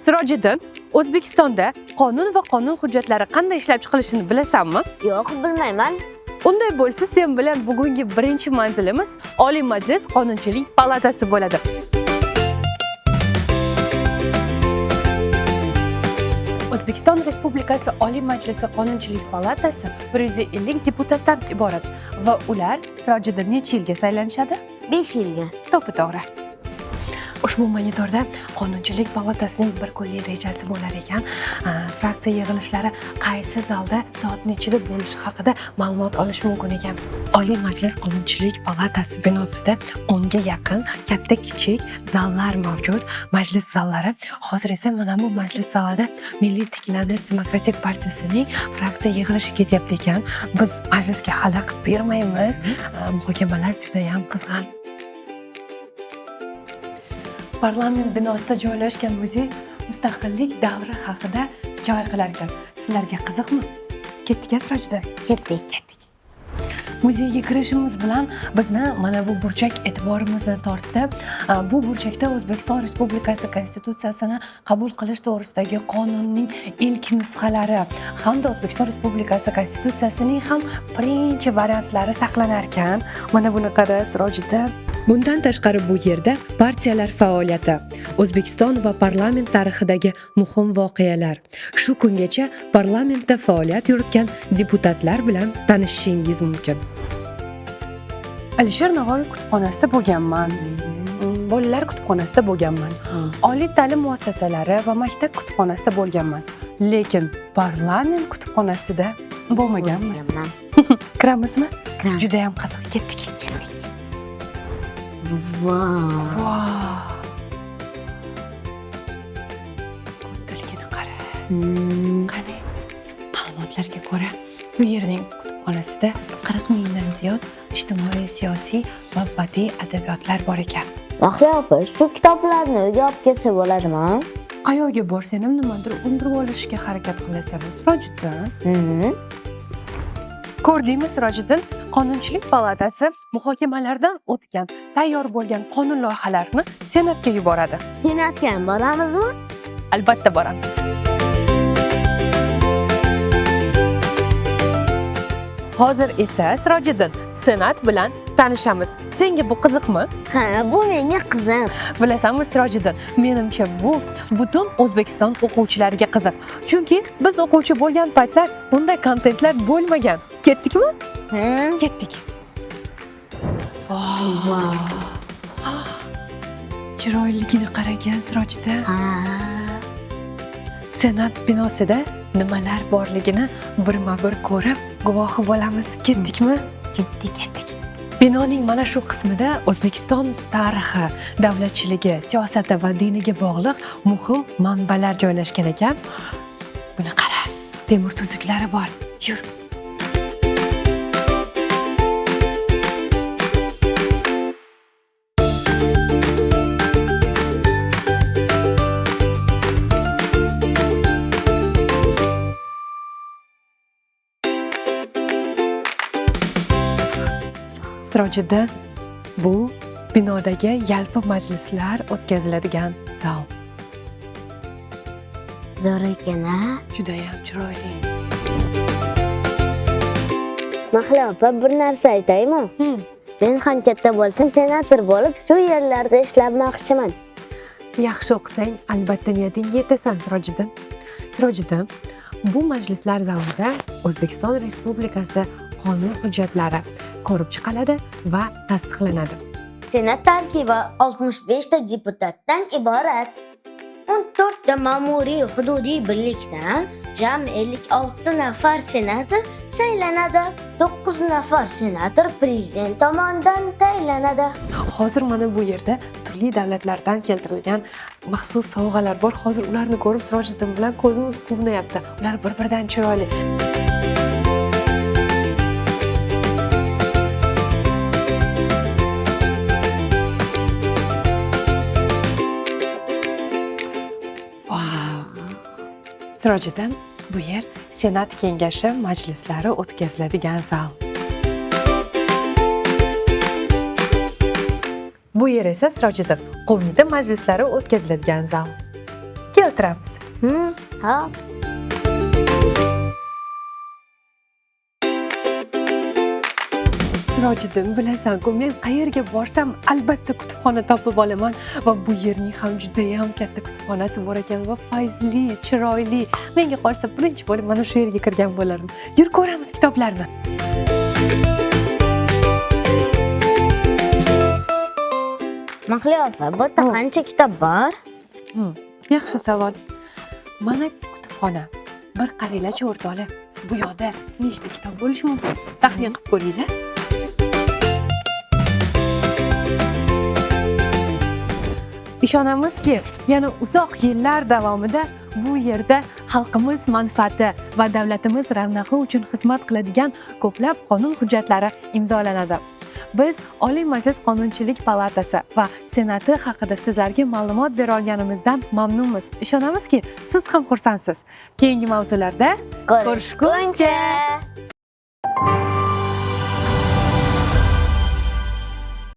Sirojiddin, O'zbekistonda qonun va qonun hujjatlari qanday ishlab chiqilishini bilasanmi? Yo'q, bilmayman. Unday bo'lsa, sen bilan bugungi birinchi manzilimiz Oliy Majlis Qonunchilik palatasi bo'ladi. O'zbekiston Respublikasi Oliy Majlisi Qonunchilik palatasi 150 deputatdan iborat va ular Sirojiddin necha yilga saylanishadi? 5 yilga. To'g'ri. Ushbu monitorda Qonunchilik palatasining bir kunlik rejasi bo'lar ekan. Fraksiya yig'ilishlari qaysi zalda soat nechida bo'lishi haqida ma'lumot olish mumkin ekan. Oliy Majlis Qonunchilik palatasi binosida 10 ga yaqin katta-kichik zallar mavjud. Majlis zallari. Hozir esa mana bu majlis zalida Milliy tiklanish demokratik partiyasining fraksiya yig'ilishi ketyapti ekan. Biz majlisga xalaqit bermaymiz. Muhokamalar juda ham qizg'in. Parlament binosida joylashgan muzey mustaqillik davri haqida hikoya qilar ekan. Sizlarga qiziqmi? Ketdik, Sirojiddin. Ketdik. Muzeyga kirishimiz bilan bizni mana bu burchak e'tiborimizni tortdi. Bu burchakda O'zbekiston Respublikasi Konstitutsiyasini qabul qilish to'g'risidagi qonunning ilk nusxalari hamda O'zbekiston Respublikasi Konstitutsiyasining ham birinchi variantlari saqlanar ekan. Mana buni qara, Sirojiddin. Bundan tashqari bu yerda partiyalar faoliyati, O'zbekiston va parlament tarixidagi muhim voqealar, shu kungacha parlamentda faoliyat yuritgan deputatlar bilan tanishishingiz mumkin. Alisher Navoiy kutubxonasida bo'lganman. Bolalar kutubxonasida bo'lganman. Oliy ta'lim muassasalari va maktab kutubxonasida bo'lganman. Lekin parlament kutubxonasida bo'lmaganmiz. Kiramizmi? Juda ham qiziq. Ketdik. Wow. Ko'pchiligini qara. Qani? Ma'lumotlarga ko'ra, bu yerning kutubxonasida 40 mingdan ziyod ijtimoiy, siyosiy va badiiy adabiyotlar bor ekan. Rahla opa, shu kitoblarni uyga olib kelsa bo'ladimi? Qayoqqa borsang ham nimadir undirib olishga harakat qilasan, Sirojiddin. Ko'rdingmi, Sirojiddin? Qonunchilik palatasi muhokamalardan o'tgan, tayyor bo'lgan qonun loyihalarini Senatga yuboradi. Senatga boramizmi? Albatta boramiz. Hozir esa Sirojiddin, Senat bilan tanishamiz. Senga bu qiziqmi? Ha, bu menga qiziq. Bilasanmi, Sirojiddin, menimcha bu butun O'zbekiston o'quvchilariga qiziq. Chunki biz o'quvchi bo'lgan paytlar bunday kontentlar bo'lmagan. Ketdikmi? Ketdik. Wow. Chiroyligini qaragan, Sirojiddin. Senat binosida nimalar borligini birma-bir ko'rib, guvohi bo'lamiz. Ketdikmi? Ketdik. Binoning mana shu qismida O'zbekiston tarixi, davlatchiligi, siyosati va diniga bog'liq muhim manbalar joylashgan ekan. Buni qara, temir tuzuklari bor. Yur. Sirojiddin, bu binodagi yalpi majlislar o'tkaziladigan zal. Zo'r ekan-a? Juda ham chiroyli. Mahla opa, bir narsa aytaymi? Men ham katta bo'lsam senator bo'lib, shu yerlarda ishlamoqchiman. Yaxshi o'qisang, albatta niyatingga yetasan, Sirojiddin. Sirojiddin, bu majlislar zalida O'zbekiston Respublikasi qonun hujjatlari ko'rib chiqiladi va tasdiqlanadi. Senat tarkibi 65 ta deputatdan iborat. 14 ta ma'muriy hududiy birlikdan jami 56 nafar senator saylanadi. 9 nafar senator prezident tomonidan tayinlanadi. Hozir mana bu yerda turli davlatlardan keltirilgan maxsus sovg'alar bor. Hozir ularni ko'rib Sirojiddin bilan ko'zimiz quvnayapti. Ular bir-biridan chiroyli. Sirojiddin, bu yer Senat kengashi majlislari o'tkaziladigan zal. Bu yer esa Sirojiddin qo'mita majlislari o'tkaziladigan zal. Kel kutiramiz. Ha. Sirojiddin, bilasan-ku, men qayerga borsam albatta kutubxona topib olaman va bu yerning ham juda ham katta kutubxonasi bor ekan va fayzli, chiroyli. Menga qolsa birinchi bo'lib mana shu yerga kirgan bo'lardim. Yur ko'ramiz kitoblarni. Mahliyo opa, bu yerda qancha kitob bor? Yaxshi savol. Mana kutubxona. Bir qaranglar-chi o'rtoqlar. Bu yoqda nechta kitob bo'lishi mumkin? Taxmin qilib ko'ringlar. Ishonamizki, yana uzoq yillar davomida bu yerda xalqimiz manfaati va davlatimiz ravnaqi uchun xizmat qiladigan ko'plab qonun hujjatlari imzolanadi. Biz Oliy Majlis Qonunchilik palatasi va Senati haqida sizlarga ma'lumot bera olganimizdan mamnunmiz. Ishonamizki, siz ham xursandsiz. Keyingi mavzularda Ko'rishguncha!